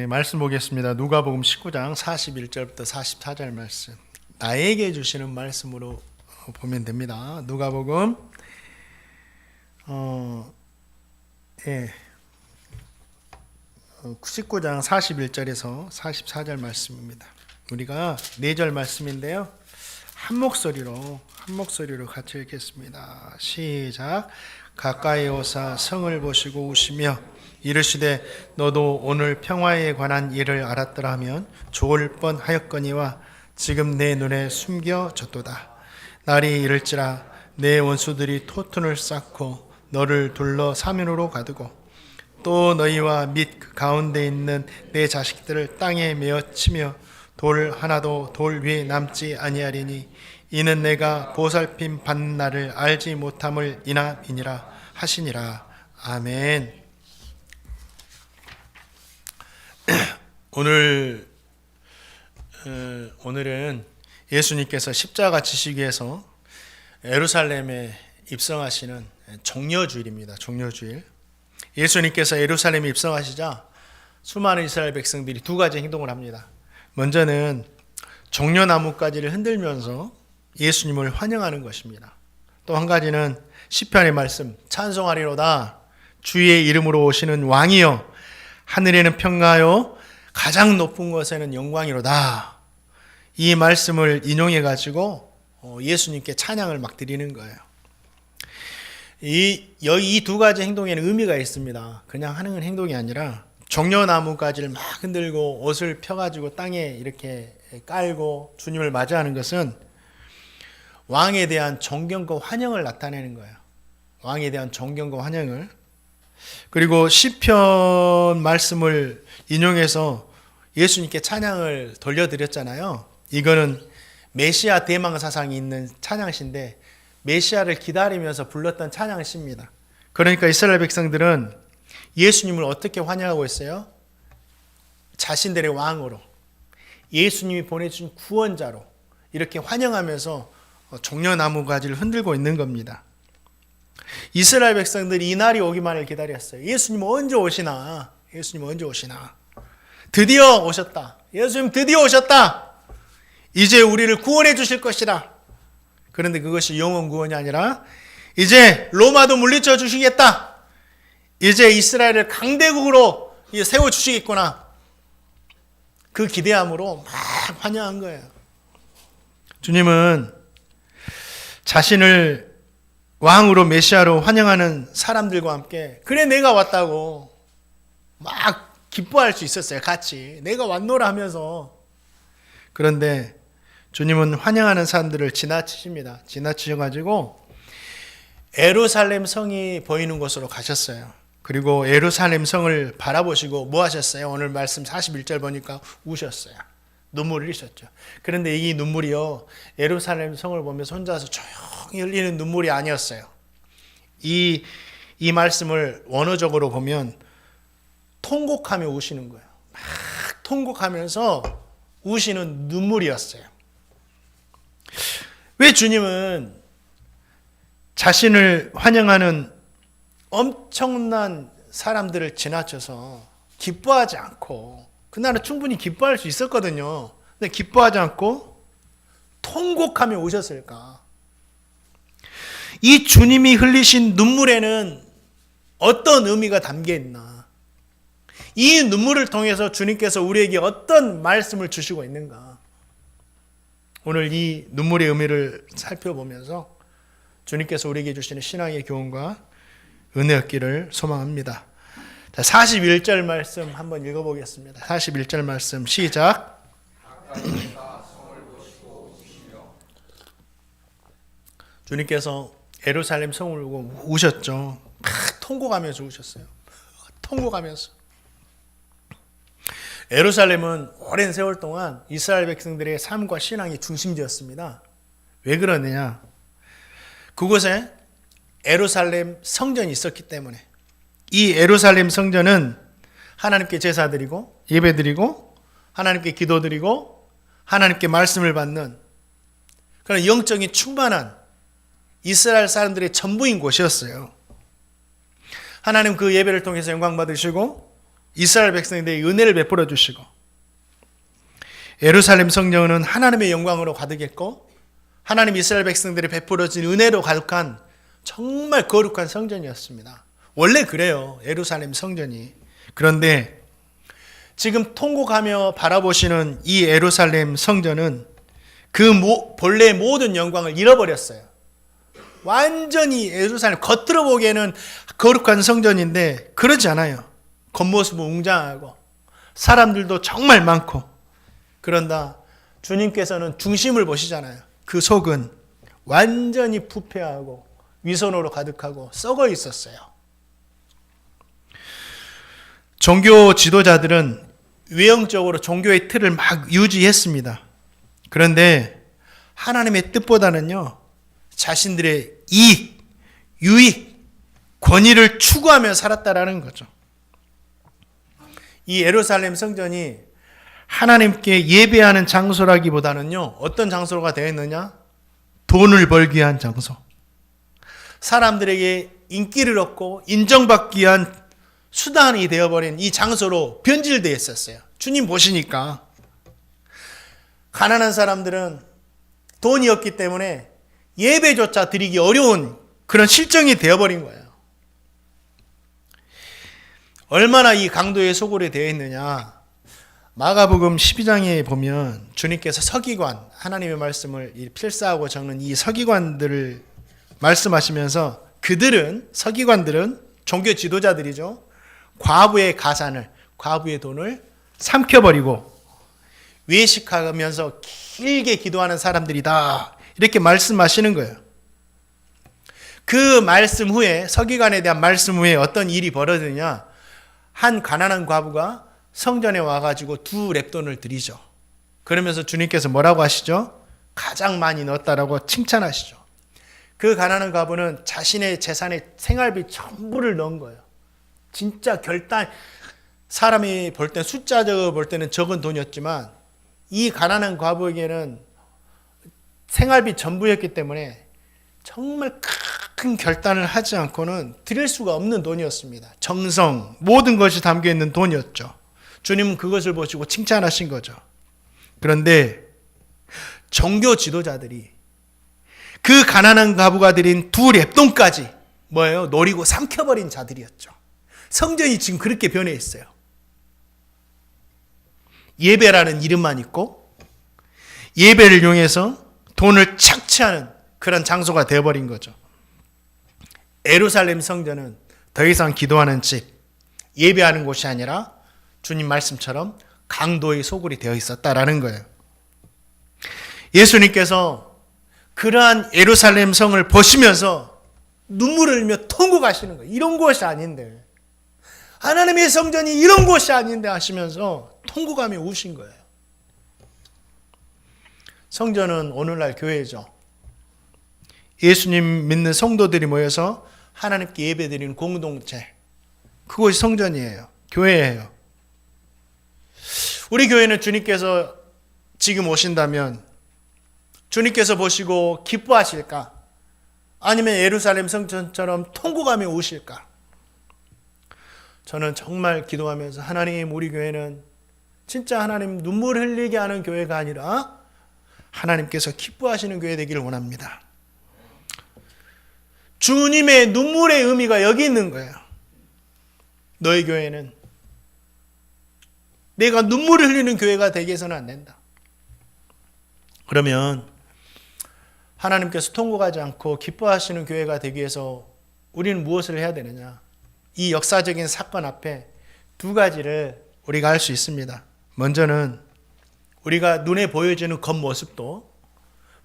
말씀 보겠습니다. 누가복음 19장 41절부터 44절 말씀. 나에게 주시는 말씀으로 보면 됩니다. 누가복음 19장 41절에서 44절 말씀입니다. 우리가 4절 말씀인데요. 한 목소리로 같이 읽겠습니다. 시작. 가까이 오사 성을 보시고 우시며 이르시되 너도 오늘 평화에 관한 일을 알았더라 하면 좋을 뻔하였거니와 지금 내 눈에 숨겨졌도다. 날이 이를지라 내 원수들이 토둔을 쌓고 너를 둘러 사면으로 가두고 또 너희와 및 그 가운데 있는 내 자식들을 땅에 메어 치며 돌 하나도 돌 위에 남지 아니하리니 이는 내가 보살핌 받는 날을 알지 못함을 인함이니라 하시니라. 아멘. 오늘은 예수님께서 십자가 지시기에서 예루살렘에 입성하시는 종려주일입니다. 종려주일. 예수님께서 예루살렘에 입성하시자 수많은 이스라엘 백성들이 두 가지 행동을 합니다. 먼저는 종려나무가지를 흔들면서 예수님을 환영하는 것입니다. 또 한 가지는 시편의 말씀 찬송하리로다. 주의 이름으로 오시는 왕이여 하늘에는 평화요 가장 높은 곳에는 영광이로다. 이 말씀을 인용해 가지고 예수님께 찬양을 막 드리는 거예요. 이 두 가지 행동에는 의미가 있습니다. 그냥 하는 행동이 아니라 종려나무 가지를 막 흔들고 옷을 펴가지고 땅에 이렇게 깔고 주님을 맞이하는 것은 왕에 대한 존경과 환영을 나타내는 거예요. 왕에 대한 존경과 환영을. 그리고 시편 말씀을 인용해서 예수님께 찬양을 돌려드렸잖아요. 이거는 메시아 대망 사상이 있는 찬양시인데 메시아를 기다리면서 불렀던 찬양시입니다. 그러니까 이스라엘 백성들은 예수님을 어떻게 환영하고 있어요? 자신들의 왕으로, 예수님이 보내주신 구원자로 이렇게 환영하면서 종려나무 가지를 흔들고 있는 겁니다. 이스라엘 백성들이 이 날이 오기만을 기다렸어요. 예수님 언제 오시나? 예수님 언제 오시나? 드디어 오셨다. 예수님 드디어 오셨다. 이제 우리를 구원해 주실 것이다. 그런데 그것이 영원 구원이 아니라 이제 로마도 물리쳐 주시겠다. 이제 이스라엘을 강대국으로 세워 주시겠구나. 그 기대함으로 막 환영한 거예요. 주님은 자신을 왕으로 메시아로 환영하는 사람들과 함께 그래 내가 왔다고 막 기뻐할 수 있었어요. 같이 내가 왔노라 하면서. 그런데 주님은 환영하는 사람들을 지나치십니다. 지나치셔가지고 예루살렘 성이 보이는 곳으로 가셨어요. 그리고 예루살렘 성을 바라보시고 뭐 하셨어요? 오늘 말씀 41절 보니까 우셨어요. 눈물을 흘리셨죠. 그런데 이 눈물이요, 예루살렘 성을 보면서 혼자서 조용히 흘리는 눈물이 아니었어요. 이 말씀을 원어적으로 보면 통곡하며 우시는 거예요. 막 통곡하면서 우시는 눈물이었어요. 왜 주님은 자신을 환영하는 엄청난 사람들을 지나쳐서 기뻐하지 않고, 그날은 충분히 기뻐할 수 있었거든요. 근데 기뻐하지 않고 통곡하며 오셨을까? 이 주님이 흘리신 눈물에는 어떤 의미가 담겨 있나? 이 눈물을 통해서 주님께서 우리에게 어떤 말씀을 주시고 있는가? 오늘 이 눈물의 의미를 살펴보면서 주님께서 우리에게 주시는 신앙의 교훈과 은혜였기를 소망합니다. 41절 말씀 한번 읽어보겠습니다. 41절 말씀 시작. 주님께서 예루살렘 성을 보고 우셨죠. 막 통곡하면서 우셨어요. 통곡하면서. 예루살렘은 오랜 세월 동안 이스라엘 백성들의 삶과 신앙의 중심지였습니다. 왜 그러느냐? 그곳에 예루살렘 성전이 있었기 때문에. 이 예루살렘 성전은 하나님께 제사드리고 예배드리고 하나님께 기도드리고 하나님께 말씀을 받는 그런 영적인 충만한 이스라엘 사람들의 전부인 곳이었어요. 하나님 그 예배를 통해서 영광 받으시고 이스라엘 백성들에게 은혜를 베풀어 주시고 예루살렘 성전은 하나님의 영광으로 가득했고 하나님 이스라엘 백성들이 베풀어 준 은혜로 가득한 정말 거룩한 성전이었습니다. 원래 그래요. 예루살렘 성전이. 그런데 지금 통곡하며 바라보시는 이 예루살렘 성전은 그 본래의 모든 영광을 잃어버렸어요. 완전히 예루살렘 겉으로 보기에는 거룩한 성전인데 그러지 않아요. 겉모습은 웅장하고 사람들도 정말 많고 그런다 주님께서는 중심을 보시잖아요. 그 속은 완전히 부패하고 위선으로 가득하고 썩어 있었어요. 종교 지도자들은 외형적으로 종교의 틀을 막 유지했습니다. 그런데 하나님의 뜻보다는요, 자신들의 이익, 유익, 권위를 추구하며 살았다라는 거죠. 이 예루살렘 성전이 하나님께 예배하는 장소라기보다는요, 어떤 장소가 되었느냐? 돈을 벌기 위한 장소. 사람들에게 인기를 얻고 인정받기 위한 수단이 되어버린 이 장소로 변질되어 있었어요. 주님 보시니까 가난한 사람들은 돈이 없기 때문에 예배조차 드리기 어려운 그런 실정이 되어버린 거예요. 얼마나 이 강도의 소굴이 되어 있느냐. 마가복음 12장에 보면 주님께서 서기관, 하나님의 말씀을 필사하고 적는 이 서기관들을 말씀하시면서 서기관들은 종교 지도자들이죠. 과부의 가산을, 과부의 돈을 삼켜버리고 외식하면서 길게 기도하는 사람들이다. 이렇게 말씀하시는 거예요. 그 말씀 후에, 서기관에 대한 말씀 후에 어떤 일이 벌어지느냐. 한 가난한 과부가 성전에 와가지고 2렙돈을 드리죠. 그러면서 주님께서 뭐라고 하시죠? 가장 많이 넣었다라고 칭찬하시죠. 그 가난한 과부는 자신의 재산의 생활비 전부를 넣은 거예요. 진짜 사람이 볼 때 숫자적으로 볼 때는 적은 돈이었지만 이 가난한 과부에게는 생활비 전부였기 때문에 정말 큰 결단을 하지 않고는 드릴 수가 없는 돈이었습니다. 정성, 모든 것이 담겨있는 돈이었죠. 주님은 그것을 보시고 칭찬하신 거죠. 그런데 종교 지도자들이 그 가난한 과부가 드린 2렙돈까지 뭐예요? 노리고 삼켜버린 자들이었죠. 성전이 지금 그렇게 변해 있어요. 예배라는 이름만 있고 예배를 이용해서 돈을 착취하는 그런 장소가 되어버린 거죠. 예루살렘 성전은 더 이상 기도하는 집, 예배하는 곳이 아니라 주님 말씀처럼 강도의 소굴이 되어 있었다라는 거예요. 예수님께서 그러한 예루살렘 성을 보시면서 눈물을 흘리며 통곡하시는 거예요. 이런 곳이 아닌데, 하나님의 성전이 이런 곳이 아닌데 하시면서 통곡하며 우신 거예요. 성전은 오늘날 교회죠. 예수님 믿는 성도들이 모여서 하나님께 예배드리는 공동체, 그것이 성전이에요. 교회예요. 우리 교회는 주님께서 지금 오신다면 주님께서 보시고 기뻐하실까? 아니면 예루살렘 성전처럼 통곡하며 오실까? 저는 정말 기도하면서 하나님, 우리 교회는 진짜 하나님 눈물 흘리게 하는 교회가 아니라 하나님께서 기뻐하시는 교회 되기를 원합니다. 주님의 눈물의 의미가 여기 있는 거예요. 너희 교회는 내가 눈물을 흘리는 교회가 되게 해서는 안 된다. 그러면 하나님께서 통곡하지 않고 기뻐하시는 교회가 되기 위해서 우리는 무엇을 해야 되느냐? 이 역사적인 사건 앞에 2가지를 우리가 할 수 있습니다. 먼저는 우리가 눈에 보여지는 겉모습도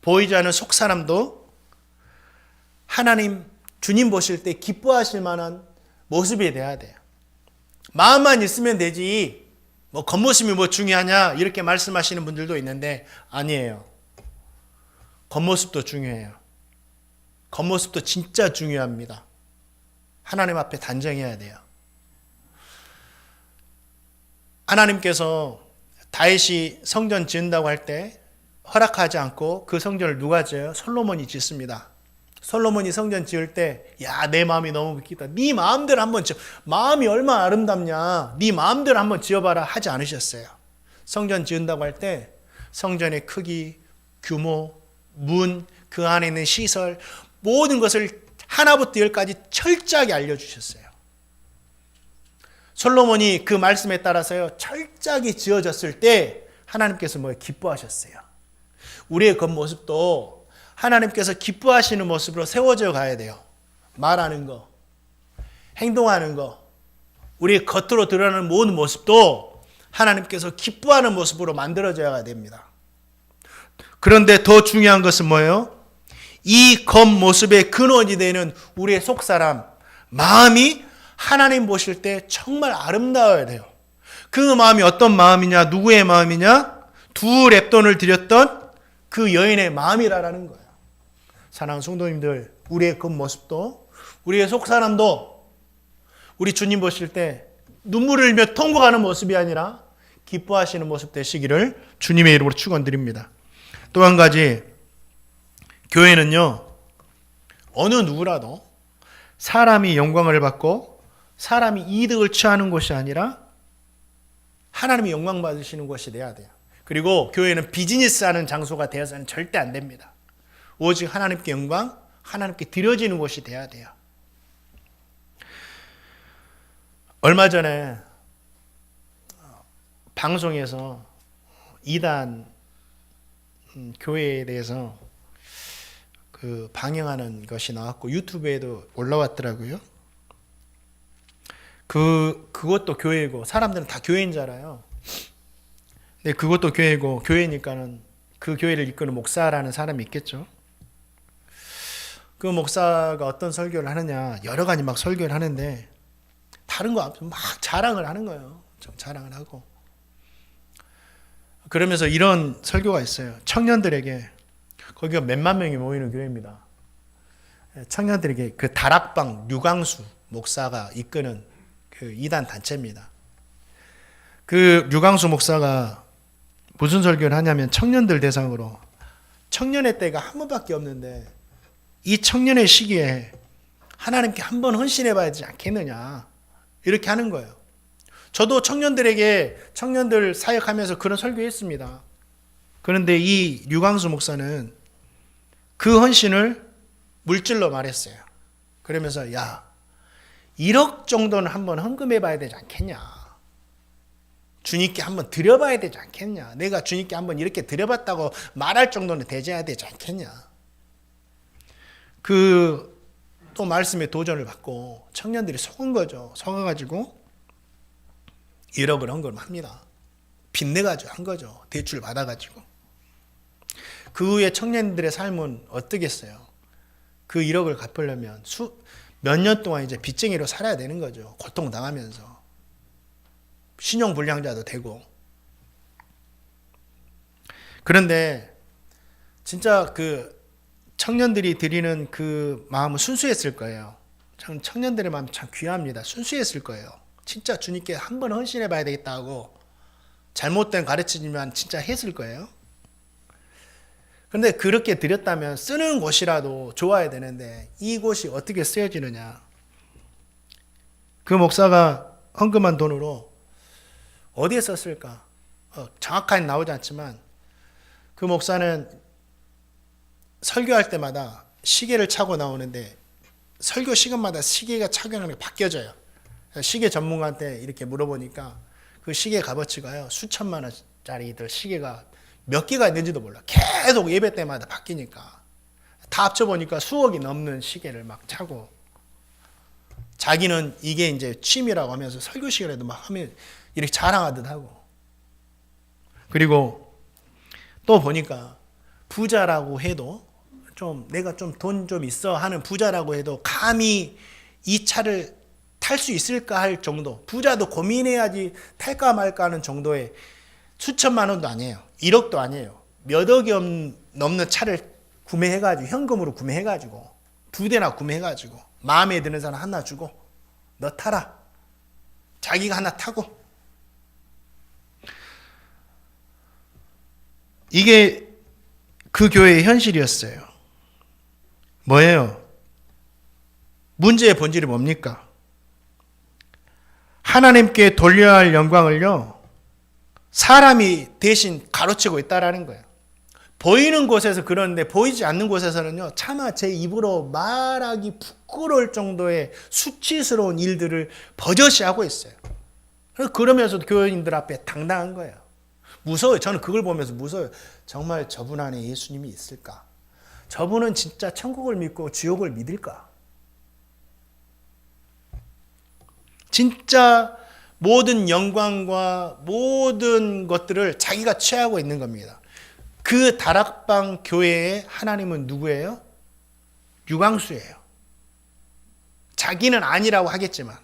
보이지 않는 속사람도 하나님, 주님 보실 때 기뻐하실 만한 모습이 돼야 돼요. 마음만 있으면 되지 뭐 겉모습이 뭐 중요하냐 이렇게 말씀하시는 분들도 있는데 아니에요. 겉모습도 중요해요. 겉모습도 진짜 중요합니다. 하나님 앞에 단정해야 돼요. 하나님께서 다윗이 성전 지은다고 할 때 허락하지 않고 그 성전을 누가 지어요? 솔로몬이 짓습니다. 솔로몬이 성전 지을 때, 야, 내 마음이 너무 깊다. 네 마음대로 한번 지어. 마음이 얼마나 아름답냐. 네 마음대로 한번 지어봐라 하지 않으셨어요. 성전 지은다고 할 때 성전의 크기, 규모, 문, 그 안에 있는 시설, 모든 것을 하나부터 열까지 철저하게 알려주셨어요. 솔로몬이 그 말씀에 따라서요, 철저하게 지어졌을 때 하나님께서 기뻐하셨어요. 우리의 겉모습도 하나님께서 기뻐하시는 모습으로 세워져 가야 돼요. 말하는 거, 행동하는 거, 우리의 겉으로 드러나는 모든 모습도 하나님께서 기뻐하는 모습으로 만들어져야 됩니다. 그런데 더 중요한 것은 뭐예요? 이 겉모습의 근원이 되는 우리의 속사람, 마음이 하나님 보실 때 정말 아름다워야 돼요. 그 마음이 어떤 마음이냐, 누구의 마음이냐? 두 렙돈을 드렸던 그 여인의 마음이라는 거예요. 사랑하는 성도님들, 우리의 겉모습도, 우리의 속사람도 우리 주님 보실 때 눈물을 흘며 통곡하는 모습이 아니라 기뻐하시는 모습 되시기를 주님의 이름으로 축원드립니다. 또 한 가지, 교회는요, 어느 누구라도 사람이 영광을 받고 사람이 이득을 취하는 것이 아니라 하나님이 영광 받으시는 것이 돼야 돼요. 그리고 교회는 비즈니스 하는 장소가 되어서는 절대 안 됩니다. 오직 하나님께 영광, 하나님께 드려지는 것이 돼야 돼요. 얼마 전에 방송에서 이단 교회에 대해서 방영하는 것이 나왔고 유튜브에도 올라왔더라고요. 그것도 교회고, 사람들은 다 교회인 줄 알아요. 근데 그것도 교회고, 교회니까는 그 교회를 이끄는 목사라는 사람이 있겠죠. 그 목사가 어떤 설교를 하느냐, 여러 가지 막 설교를 하는데 다른 거 막 자랑을 하는 거예요. 자랑을 하고. 그러면서 이런 설교가 있어요. 청년들에게, 거기가 몇만 명이 모이는 교회입니다. 청년들에게 그 다락방 류광수 목사가 이끄는 그 이단 단체입니다. 그 류광수 목사가 무슨 설교를 하냐면 청년들 대상으로, 청년의 때가 한 번밖에 없는데 이 청년의 시기에 하나님께 한 번 헌신해 봐야 되지 않겠느냐, 이렇게 하는 거예요. 저도 청년들 사역하면서 그런 설교했습니다. 그런데 이 류광수 목사는 그 헌신을 물질로 말했어요. 그러면서, 야, 1억 정도는 한번 헌금해 봐야 되지 않겠냐, 주님께 한번 드려봐야 되지 않겠냐, 내가 주님께 한번 이렇게 드려봤다고 말할 정도는 되져야 되지 않겠냐. 또 말씀에 도전을 받고 청년들이 속은 거죠. 속아가지고 1억을 헌금합니다. 빚내가지고 한 거죠. 대출 받아가지고. 그 후에 청년들의 삶은 어떻겠어요? 그 1억을 갚으려면 몇 년 동안 이제 빚쟁이로 살아야 되는 거죠. 고통당하면서. 신용불량자도 되고. 그런데 진짜 그 청년들이 드리는 그 마음은 순수했을 거예요. 청년들의 마음이 참 귀합니다. 순수했을 거예요. 진짜 주님께 한 번 헌신해 봐야 되겠다 하고 잘못된 가르치지만 진짜 했을 거예요. 그런데 그렇게 드렸다면 쓰는 곳이라도 좋아야 되는데 이 곳이 어떻게 쓰여지느냐. 그 목사가 헌금한 돈으로 어디에 썼을까? 정확하게 나오지 않지만 그 목사는 설교할 때마다 시계를 차고 나오는데 설교 시간마다 시계가 착용하는 게 바뀌어져요. 시계 전문가한테 이렇게 물어보니까 그 시계 값어치가요, 수천만 원짜리들 시계가 몇 개가 있는지도 몰라. 계속 예배 때마다 바뀌니까. 다 합쳐보니까 수억이 넘는 시계를 막 차고, 자기는 이게 이제 취미라고 하면서 설교 시간에도 막 하면 이렇게 자랑하듯 하고. 그리고 또 보니까 부자라고 해도 내가 좀 돈 좀 있어 하는 부자라고 해도 감히 이 차를 탈 수 있을까 할 정도, 부자도 고민해야지 탈까 말까 하는 정도의 수천만 원도 아니에요. 1억도 아니에요. 몇 억이 넘는 차를 구매해가지고, 현금으로 구매해가지고 2대나 구매해가지고 마음에 드는 사람 하나 주고 너 타라. 자기가 하나 타고. 이게 그 교회의 현실이었어요. 뭐예요? 문제의 본질이 뭡니까? 하나님께 돌려야 할 영광을요, 사람이 대신 가로채고 있다라는 거예요. 보이는 곳에서 그러는데 보이지 않는 곳에서는요, 차마 제 입으로 말하기 부끄러울 정도의 수치스러운 일들을 버젓이 하고 있어요. 그러면서도 교인들 앞에 당당한 거예요. 무서워요. 저는 그걸 보면서 무서워요. 정말 저분 안에 예수님이 있을까? 저분은 진짜 천국을 믿고 지옥을 믿을까? 진짜 모든 영광과 모든 것들을 자기가 취하고 있는 겁니다. 그 다락방 교회의 하나님은 누구예요? 유광수예요. 자기는 아니라고 하겠지만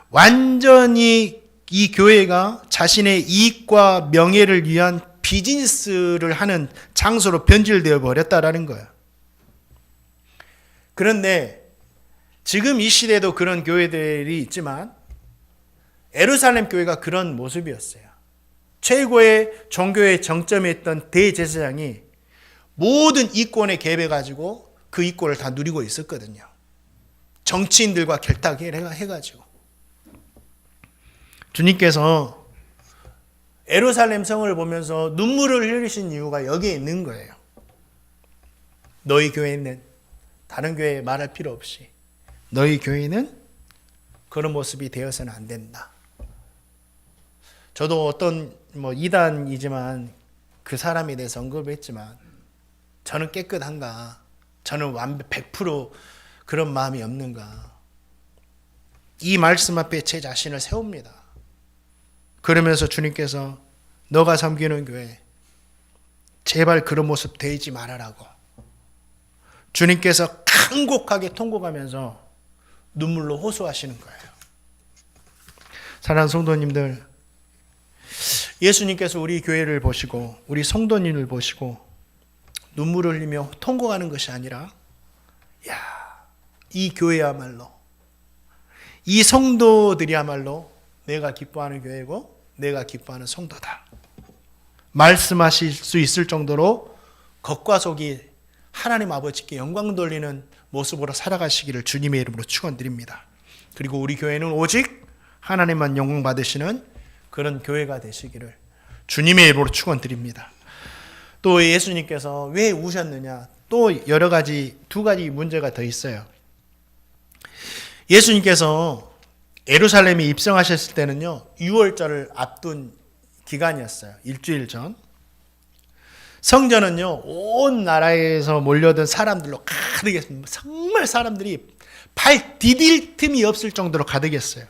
완전히 이 교회가 자신의 이익과 명예를 위한 비즈니스를 하는 장소로 변질되어 버렸다라는 거예요. 그런데 지금 이 시대에도 그런 교회들이 있지만 예루살렘 교회가 그런 모습이었어요. 최고의 종교의 정점에 있던 대제사장이 모든 이권에 개입해가지고 그 이권을 다 누리고 있었거든요. 정치인들과 결탁해가지고. 주님께서 예루살렘 성을 보면서 눈물을 흘리신 이유가 여기에 있는 거예요. 너희 교회는 다른 교회에 말할 필요 없이 너희 교회는 그런 모습이 되어서는 안 된다. 저도 어떤 이단이지만 그 사람에 대해서 언급을 했지만 저는 깨끗한가? 저는 완벽 100% 그런 마음이 없는가? 이 말씀 앞에 제 자신을 세웁니다. 그러면서 주님께서 너가 섬기는 교회 제발 그런 모습 되지 말아라고 주님께서 간곡하게 통곡하면서 눈물로 호소하시는 거예요. 사랑하는 성도님들, 예수님께서 우리 교회를 보시고 우리 성도님을 보시고 눈물을 흘리며 통곡하는 것이 아니라 이 교회야말로 이 성도들이야말로 내가 기뻐하는 교회고 내가 기뻐하는 성도다 말씀하실 수 있을 정도로 겉과 속이 하나님 아버지께 영광 돌리는 모습으로 살아가시기를 주님의 이름으로 축원드립니다. 그리고 우리 교회는 오직 하나님만 영광 받으시는 그런 교회가 되시기를 주님의 이름으로 축원드립니다. 또 예수님께서 왜 우셨느냐? 또 여러 가지 두 가지 문제가 더 있어요. 예수님께서 예루살렘에 입성하셨을 때는요, 6월절을 앞둔 기간이었어요. 일주일 전. 성전은요, 온 나라에서 몰려든 사람들로 가득했습니다. 정말 사람들이 발 디딜 틈이 없을 정도로 가득했어요.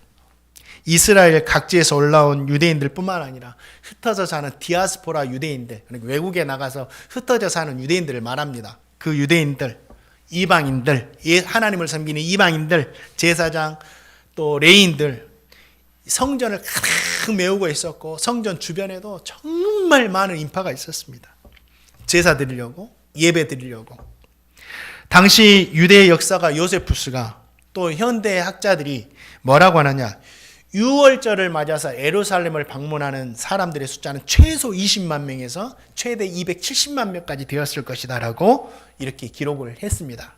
이스라엘 각지에서 올라온 유대인들 뿐만 아니라 흩어져 사는 디아스포라 유대인들, 그러니까 외국에 나가서 흩어져 사는 유대인들을 말합니다. 그 유대인들, 이방인들, 하나님을 섬기는 이방인들, 제사장, 또 레인들, 성전을 가득 메우고 있었고 성전 주변에도 정말 많은 인파가 있었습니다. 제사 드리려고, 예배 드리려고. 당시 유대의 역사가 요세푸스가 또 현대 학자들이 뭐라고 하느냐, 6월절을 맞아서 예루살렘을 방문하는 사람들의 숫자는 최소 20만 명에서 최대 270만 명까지 되었을 것이다 라고 이렇게 기록을 했습니다.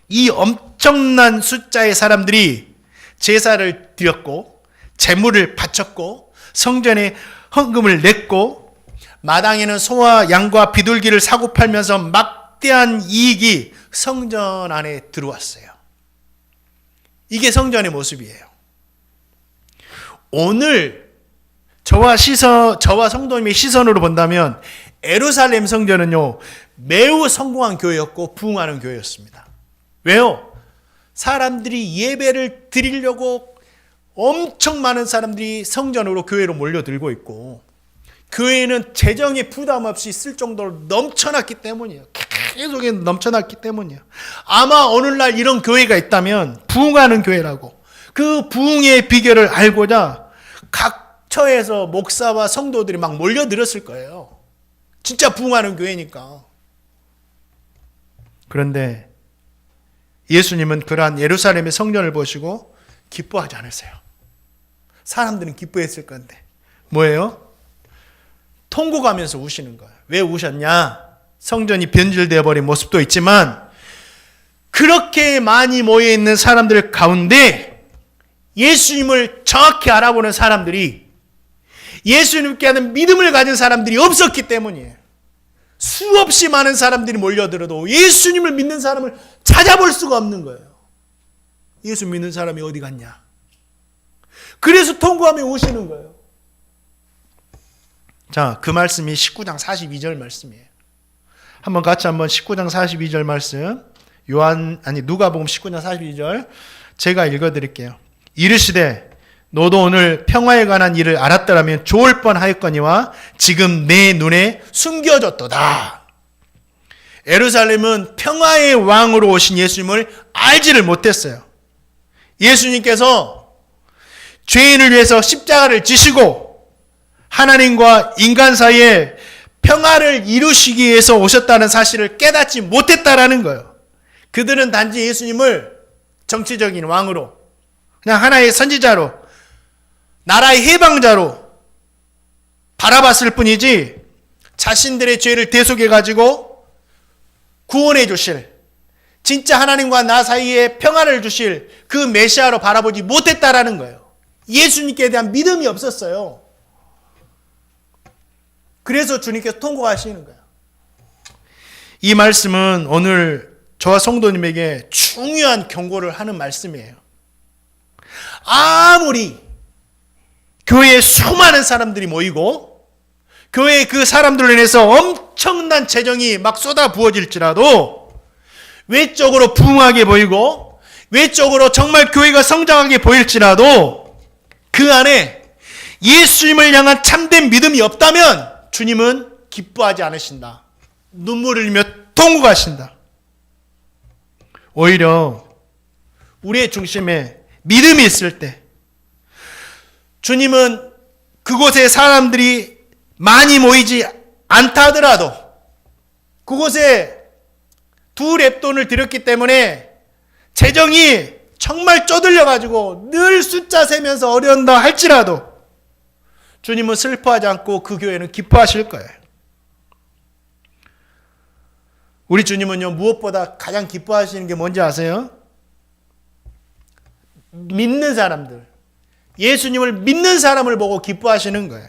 이 엄청난 숫자의 사람들이 제사를 드렸고 제물을 바쳤고 성전에 헌금을 냈고 마당에는 소와 양과 비둘기를 사고 팔면서 막대한 이익이 성전 안에 들어왔어요. 이게 성전의 모습이에요. 오늘 저와 성도님의 시선으로 본다면 예루살렘 성전은요, 매우 성공한 교회였고 부흥하는 교회였습니다. 왜요? 사람들이 예배를 드리려고 엄청 많은 사람들이 성전으로 교회로 몰려들고 있고 교회는 재정에 부담 없이 쓸 정도로 넘쳐났기 때문이에요. 계속 넘쳐났기 때문이에요. 아마 오늘날 이런 교회가 있다면 부흥하는 교회라고, 그 부흥의 비결을 알고자 각 처에서 목사와 성도들이 막 몰려들었을 거예요. 진짜 부흥하는 교회니까. 그런데 예수님은 그러한 예루살렘의 성전을 보시고 기뻐하지 않으세요. 사람들은 기뻐했을 건데 뭐예요? 통곡하면서 우시는 거예요. 왜 우셨냐? 성전이 변질되어 버린 모습도 있지만 그렇게 많이 모여있는 사람들 가운데 예수님을 정확히 알아보는 사람들이 예수님께 하는 믿음을 가진 사람들이 없었기 때문이에요. 수없이 많은 사람들이 몰려들어도 예수님을 믿는 사람을 찾아볼 수가 없는 거예요. 예수 믿는 사람이 어디 갔냐? 그래서 통곡하며 오시는 거예요. 자, 그 말씀이 19장 42절 말씀이에요. 한번 같이 19장 42절 말씀, 누가복음 19장 42절 제가 읽어드릴게요. 이르시되 너도 오늘 평화에 관한 일을 알았더라면 좋을 뻔하였거니와 지금 내 눈에 숨겨졌도다. 예루살렘은 평화의 왕으로 오신 예수님을 알지를 못했어요. 예수님께서 죄인을 위해서 십자가를 지시고 하나님과 인간 사이에 평화를 이루시기 위해서 오셨다는 사실을 깨닫지 못했다라는 거예요. 그들은 단지 예수님을 정치적인 왕으로, 그냥 하나의 선지자로, 나라의 해방자로 바라봤을 뿐이지 자신들의 죄를 대속해가지고 구원해 주실, 진짜 하나님과 나 사이에 평화를 주실 그 메시아로 바라보지 못했다라는 거예요. 예수님께 대한 믿음이 없었어요. 그래서 주님께서 통곡하시는 거예요. 이 말씀은 오늘 저와 성도님에게 중요한 경고를 하는 말씀이에요. 아무리 교회에 수많은 사람들이 모이고 교회에 그 사람들로 인해서 엄청난 재정이 막 쏟아 부어질지라도 외적으로 부흥하게 보이고 외적으로 정말 교회가 성장하게 보일지라도 그 안에 예수님을 향한 참된 믿음이 없다면 주님은 기뻐하지 않으신다. 눈물을 흘리며 통곡하신다. 오히려 우리의 중심에 믿음이 있을 때 주님은 그곳에 사람들이 많이 모이지 않다 하더라도 그곳에 2렙돈을 드렸기 때문에 재정이 정말 쪼들려가지고 늘 숫자 세면서 어려운다 할지라도 주님은 슬퍼하지 않고 그 교회는 기뻐하실 거예요. 우리 주님은요, 무엇보다 가장 기뻐하시는 게 뭔지 아세요? 믿는 사람들, 예수님을 믿는 사람을 보고 기뻐하시는 거예요.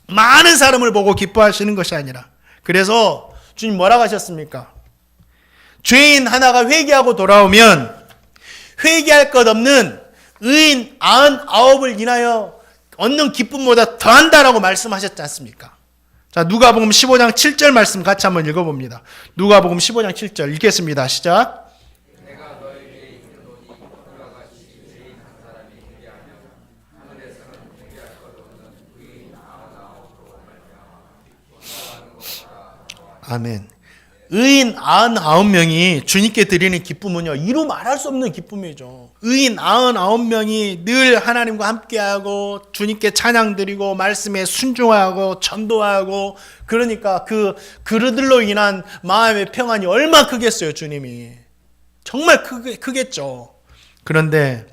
많은 사람을 보고 기뻐하시는 것이 아니라. 그래서 주님 뭐라고 하셨습니까? 죄인 하나가 회개하고 돌아오면 회개할 것 없는 의인 99을 인하여 얻는 기쁨보다 더한다라고 말씀하셨지 않습니까? 자, 누가복음 15장 7절 말씀 같이 한번 읽어봅니다. 누가복음 15장 7절 읽겠습니다. 시작. 내가 너에게 이르노니 그와 같이 죄인 한 사람이 회개하면 하늘에서는 회개할 것 없는 의인 99로 말미암아. 아멘. 의인 99명이 주님께 드리는 기쁨은요, 이루 말할 수 없는 기쁨이죠. 의인 99명이 늘 하나님과 함께하고 주님께 찬양 드리고 말씀에 순종하고 전도하고, 그러니까 그들로 인한 마음의 평안이 얼마나 크겠어요. 주님이 정말 크겠죠. 그런데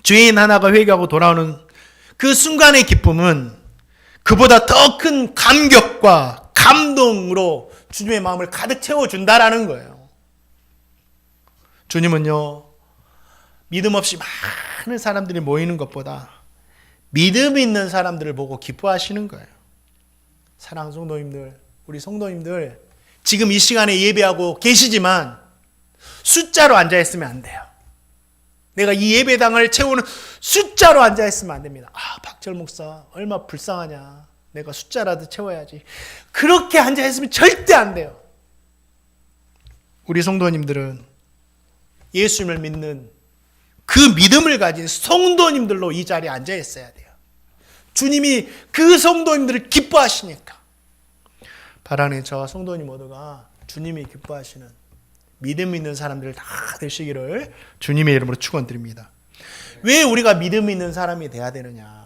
죄인 하나가 회개하고 돌아오는 그 순간의 기쁨은 그보다 더 큰 감격과 감동으로 주님의 마음을 가득 채워준다라는 거예요. 주님은요, 믿음 없이 많은 사람들이 모이는 것보다 믿음 있는 사람들을 보고 기뻐하시는 거예요. 사랑하는 성도님들, 우리 성도님들 지금 이 시간에 예배하고 계시지만 숫자로 앉아있으면 안 돼요. 내가 이 예배당을 채우는 숫자로 앉아있으면 안 됩니다. 박철 목사 얼마 불쌍하냐, 내가 숫자라도 채워야지, 그렇게 앉아있으면 절대 안 돼요. 우리 성도님들은 예수님을 믿는 그 믿음을 가진 성도님들로 이 자리에 앉아있어야 돼요. 주님이 그 성도님들을 기뻐하시니까. 바라는 저와 성도님 모두가 주님이 기뻐하시는 믿음 있는 사람들 다 되시기를 주님의 이름으로 축원드립니다. 왜 우리가 믿음 있는 사람이 돼야 되느냐?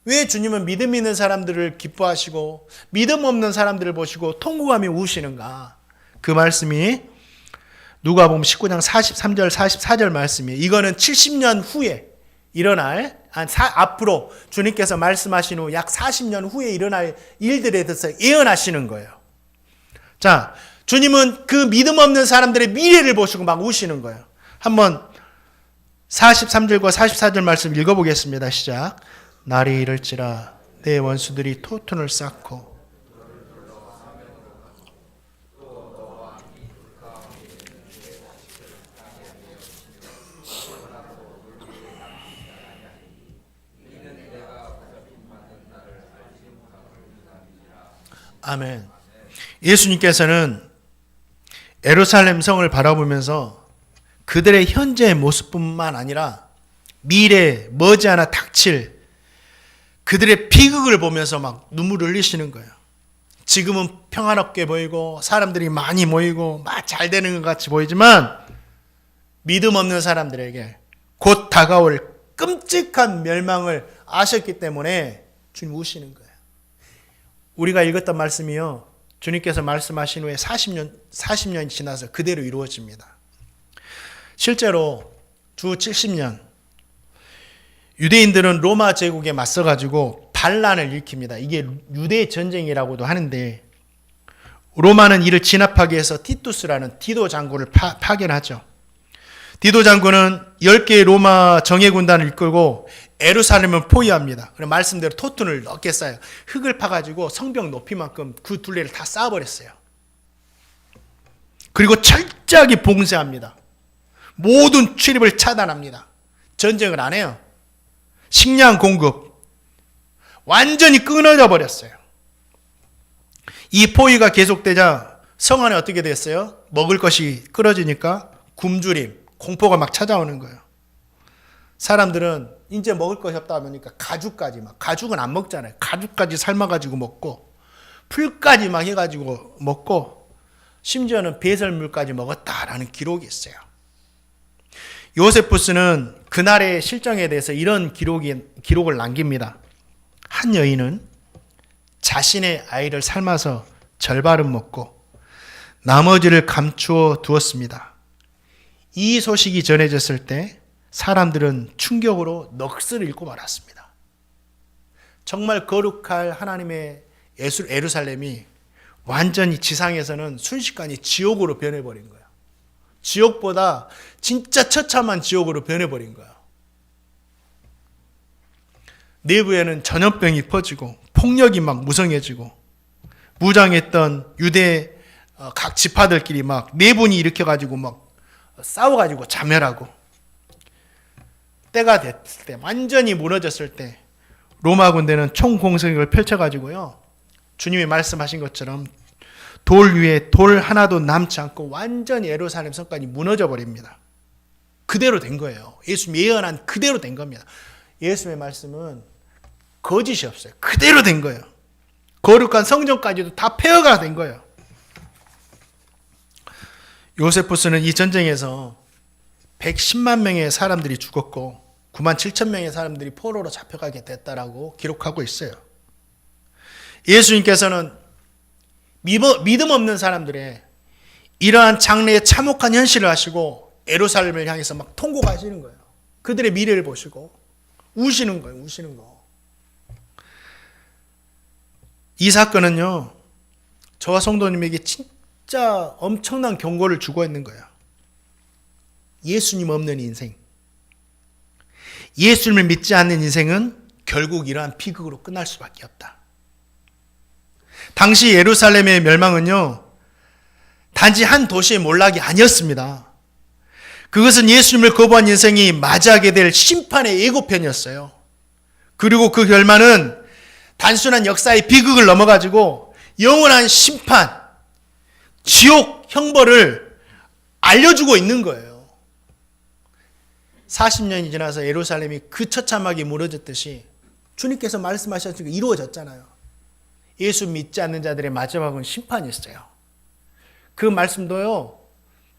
왜 주님은 믿음 있는 사람들을 기뻐하시고 믿음 없는 사람들을 보시고 통곡하며 우시는가? 그 말씀이 누가복음 19장 43절 44절 말씀이에요. 이거는 70년 후에 일어날, 앞으로 주님께서 말씀하신 후 약 40년 후에 일어날 일들에 대해서 예언하시는 거예요. 자, 주님은 그 믿음 없는 사람들의 미래를 보시고 막 우시는 거예요. 한번 43절과 44절 말씀 읽어보겠습니다. 시작. 날이 이를지라 내 원수들이 토톤을 쌓고 아멘. 예수님께서는 예루살렘 성을 바라보면서 그들의 현재의 모습뿐만 아니라 미래 머지않아 닥칠 그들의 비극을 보면서 막 눈물을 흘리시는 거예요. 지금은 평안롭게 보이고 사람들이 많이 모이고 막 잘 되는 것 같이 보이지만 믿음 없는 사람들에게 곧 다가올 끔찍한 멸망을 아셨기 때문에 주님 우시는 거예요. 우리가 읽었던 말씀이요, 주님께서 말씀하신 후에 40년이 지나서 그대로 이루어집니다. 실제로 주 70년 유대인들은 로마 제국에 맞서가지고 반란을 일으킵니다. 이게 유대 전쟁이라고도 하는데 로마는 이를 진압하기 위해서 티투스라는 디도 장군을 파견하죠. 디도 장군은 10개의 로마 정예군단을 이끌고 예루살렘을 포위합니다. 그럼 말씀대로 토tun을 넓게 쌓아요. 흙을 파가지고 성벽 높이만큼 그 둘레를 다 쌓아버렸어요. 그리고 철저하게 봉쇄합니다. 모든 출입을 차단합니다. 전쟁을 안 해요. 식량 공급 완전히 끊어져 버렸어요. 이 포위가 계속되자 성 안에 어떻게 됐어요? 먹을 것이 끊어지니까 굶주림, 공포가 막 찾아오는 거예요. 사람들은 이제 먹을 것이 없다 보니까 가죽까지 막, 가죽은 안 먹잖아요. 가죽까지 삶아가지고 먹고 풀까지 막 해가지고 먹고 심지어는 배설물까지 먹었다라는 기록이 있어요. 요세푸스는 그날의 실정에 대해서 이런 기록을 남깁니다. 한 여인은 자신의 아이를 삶아서 절반은 먹고 나머지를 감추어 두었습니다. 이 소식이 전해졌을 때 사람들은 충격으로 넋을 잃고 말았습니다. 정말 거룩할 하나님의 예루살렘이 완전히 지상에서는 순식간에 지옥으로 변해버린 거예요. 지옥보다 진짜 처참한 지옥으로 변해버린 거예요. 내부에는 전염병이 퍼지고 폭력이 막 무성해지고 무장했던 유대 각 지파들끼리 막 내분이 일으켜가지고 막 싸워가지고 자멸하고 때가 됐을 때 완전히 무너졌을 때 로마 군대는 총공격을 펼쳐가지고요, 주님이 말씀하신 것처럼 돌 위에 돌 하나도 남지 않고 완전히 예루살렘 성까지 무너져 버립니다. 그대로 된 거예요. 예수님 예언한 그대로 된 겁니다. 예수님의 말씀은 거짓이 없어요. 그대로 된 거예요. 거룩한 성전까지도 다 폐허가 된 거예요. 요세푸스는 이 전쟁에서 110만 명의 사람들이 죽었고 9만 7천 명의 사람들이 포로로 잡혀가게 됐다라고 기록하고 있어요. 예수님께서는 믿음 없는 사람들의 이러한 장래의 참혹한 현실을 하시고 예루살렘을 향해서 막 통곡하시는 거예요. 그들의 미래를 보시고 우시는 거예요. 우시는 거. 이 사건은요, 저와 성도님에게 진짜 엄청난 경고를 주고 있는 거예요. 예수님 없는 인생, 예수님을 믿지 않는 인생은 결국 이러한 비극으로 끝날 수밖에 없다. 당시 예루살렘의 멸망은요, 단지 한 도시의 몰락이 아니었습니다. 그것은 예수님을 거부한 인생이 맞이하게 될 심판의 예고편이었어요. 그리고 그 결말은 단순한 역사의 비극을 넘어가지고 영원한 심판, 지옥 형벌을 알려주고 있는 거예요. 40년이 지나서 예루살렘이 그 처참하게 무너졌듯이 주님께서 말씀하셨으니까 이루어졌잖아요. 예수 믿지 않는 자들의 마지막은 심판이 있어요. 그 말씀도요,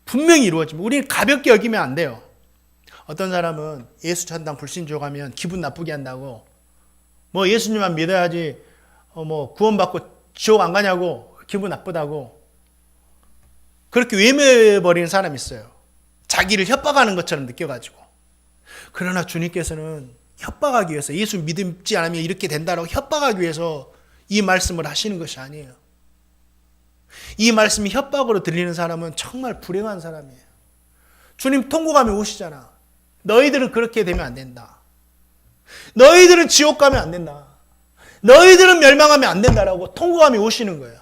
분명히 이루어집니다. 우리는 가볍게 여기면 안 돼요. 어떤 사람은 예수 전당 불신족하면 기분 나쁘게 한다고, 뭐 예수님만 믿어야지 뭐 구원받고 지옥 안 가냐고 기분 나쁘다고 그렇게 외면해버리는 사람이 있어요. 자기를 협박하는 것처럼 느껴가지고. 그러나 주님께서는 협박하기 위해서, 예수 믿지 않으면 이렇게 된다라고 협박하기 위해서 이 말씀을 하시는 것이 아니에요. 이 말씀이 협박으로 들리는 사람은 정말 불행한 사람이에요. 주님 통곡하며 오시잖아. 너희들은 그렇게 되면 안 된다. 너희들은 지옥 가면 안 된다. 너희들은 멸망하면 안 된다라고 통곡하며 오시는 거예요.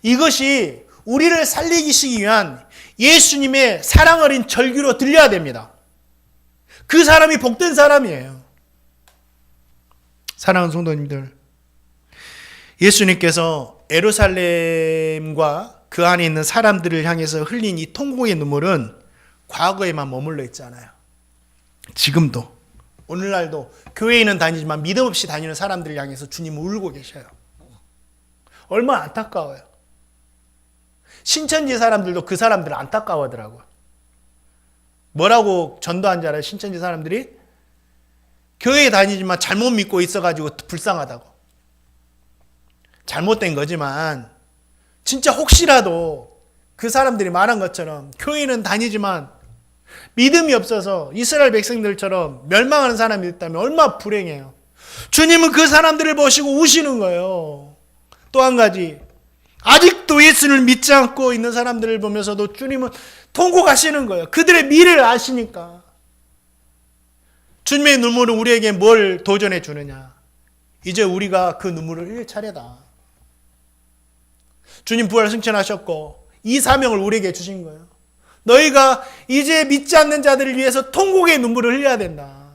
이것이 우리를 살리기 위한 예수님의 사랑 어린 절규로 들려야 됩니다. 그 사람이 복된 사람이에요. 사랑하는 성도님들, 예수님께서 예루살렘과 그 안에 있는 사람들을 향해서 흘린 이 통곡의 눈물은 과거에만 머물러 있지 않아요. 지금도, 오늘날도 교회에는 다니지만 믿음 없이 다니는 사람들을 향해서 주님은 울고 계셔요. 얼마나 안타까워요. 신천지 사람들도 그 사람들을 안타까워하더라고요. 뭐라고 전도한 줄 알아요? 신천지 사람들이? 교회에 다니지만 잘못 믿고 있어가지고 불쌍하다고. 잘못된 거지만 진짜 혹시라도 그 사람들이 말한 것처럼 교회는 다니지만 믿음이 없어서 이스라엘 백성들처럼 멸망하는 사람이 있다면 얼마나 불행해요. 주님은 그 사람들을 보시고 우시는 거예요. 또 한 가지, 아직도 예수를 믿지 않고 있는 사람들을 보면서도 주님은 통곡하시는 거예요. 그들의 미래를 아시니까. 주님의 눈물은 우리에게 뭘 도전해 주느냐? 이제 우리가 그 눈물을 흘릴 차례다. 주님 부활 승천하셨고 이 사명을 우리에게 주신 거예요. 너희가 이제 믿지 않는 자들을 위해서 통곡의 눈물을 흘려야 된다.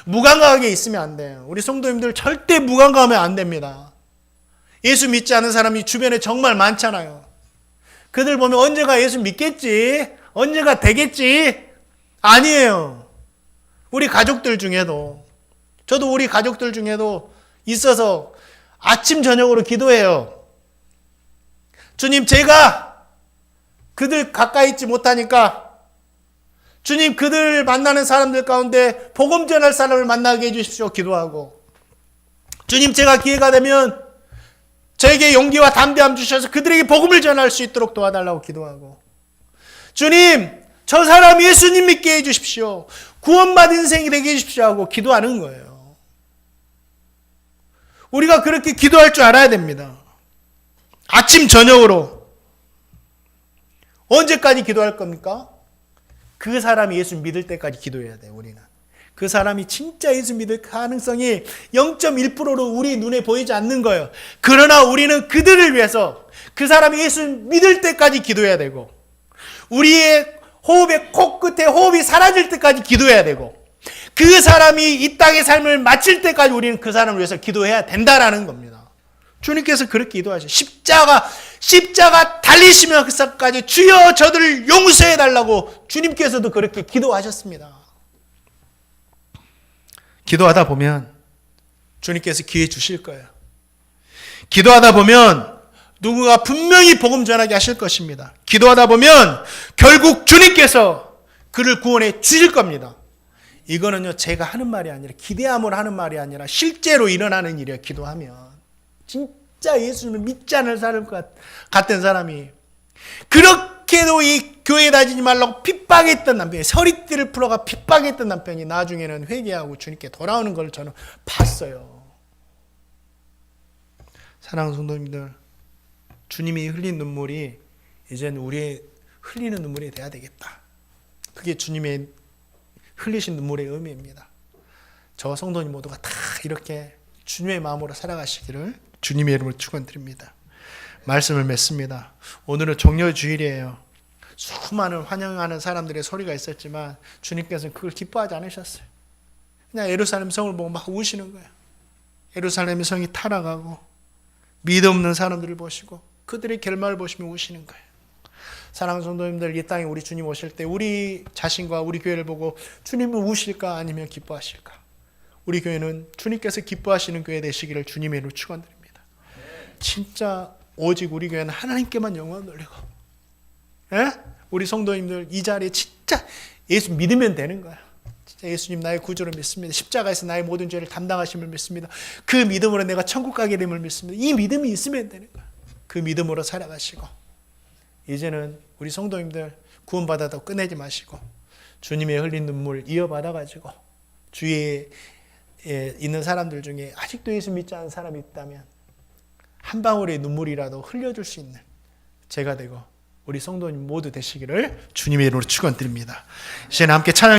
무감각하게 있으면 안 돼요. 우리 성도님들 절대 무감각하면 안 됩니다. 예수 믿지 않는 사람이 주변에 정말 많잖아요. 그들 보면 언제가 예수 믿겠지? 언제가 되겠지? 아니에요. 우리 가족들 중에도, 저도 우리 가족들 중에도 있어서 아침 저녁으로 기도해요. 주님, 제가 그들 가까이 있지 못하니까 주님, 그들 만나는 사람들 가운데 복음 전할 사람을 만나게 해주십시오. 기도하고, 주님, 제가 기회가 되면 저에게 용기와 담대함 주셔서 그들에게 복음을 전할 수 있도록 도와달라고 기도하고, 주님, 저 사람 예수님 믿게 해주십시오. 구원받은 인생이 되게 해주십시오 하고 기도하는 거예요. 우리가 그렇게 기도할 줄 알아야 됩니다. 아침 저녁으로. 언제까지 기도할 겁니까? 그 사람이 예수 믿을 때까지 기도해야 돼요. 우리는 그 사람이 진짜 예수 믿을 가능성이 0.1%로 우리 눈에 보이지 않는 거예요. 그러나 우리는 그들을 위해서 그 사람이 예수 믿을 때까지 기도해야 되고, 우리의 호흡의 코끝에 호흡이 사라질 때까지 기도해야 되고, 그 사람이 이 땅의 삶을 마칠 때까지 우리는 그 사람을 위해서 기도해야 된다라는 겁니다. 주님께서 그렇게 기도하셔요. 십자가 달리시면서까지 주여 저들을 용서해 달라고 주님께서도 그렇게 기도하셨습니다. 기도하다 보면 주님께서 기회 주실 거예요. 기도하다 보면 누군가 분명히 복음 전하게 하실 것입니다. 기도하다 보면 결국 주님께서 그를 구원해 주실 겁니다. 이거는요, 제가 하는 말이 아니라, 기대함으로 하는 말이 아니라 실제로 일어나는 일이에요. 기도하면 진짜 예수님을 믿지 않을 사람 같은 사람이, 그렇게도 이 교회 다니지 말라고 핍박했던 남편이, 서리띠를 풀어가 핍박했던 남편이 나중에는 회개하고 주님께 돌아오는 걸 저는 봤어요. 사랑하는 성도님들, 주님이 흘린 눈물이 이제는 우리의 흘리는 눈물이 돼야 되겠다. 그게 주님의 흘리신 눈물의 의미입니다. 저와 성도님 모두가 다 이렇게 주님의 마음으로 살아가시기를 주님의 이름으로 축원드립니다. 말씀을 맺습니다. 오늘은 종려주일이에요. 수많은 환영하는 사람들의 소리가 있었지만 주님께서는 그걸 기뻐하지 않으셨어요. 그냥 예루살렘 성을 보고 막 우시는 거예요. 예루살렘 성이 타락하고 믿음 없는 사람들을 보시고 그들의 결말을 보시며 우시는 거예요. 사랑하는 성도님들, 이 땅에 우리 주님 오실 때 우리 자신과 우리 교회를 보고 주님은 우실까 아니면 기뻐하실까? 우리 교회는 주님께서 기뻐하시는 교회 되시기를 주님의 이름으로 축원드립니다. 진짜 오직 우리 교회는 하나님께만 영광 돌리고, 우리 성도님들 이 자리에 진짜 예수 믿으면 되는 거야. 진짜 예수님 나의 구주를 믿습니다. 십자가에서 나의 모든 죄를 담당하심을 믿습니다. 그 믿음으로 내가 천국 가게 됨을 믿습니다. 이 믿음이 있으면 되는 거야. 그 믿음으로 살아가시고, 이제는 우리 성도님들 구원받아도 끝내지 마시고 주님의 흘린 눈물 이어받아가지고 주위에 있는 사람들 중에 아직도 예수 믿지 않은 사람이 있다면 한 방울의 눈물이라도 흘려줄 수 있는 제가 되고 우리 성도님 모두 되시기를 주님의 이름으로 축원드립니다. 이제 함께 찬양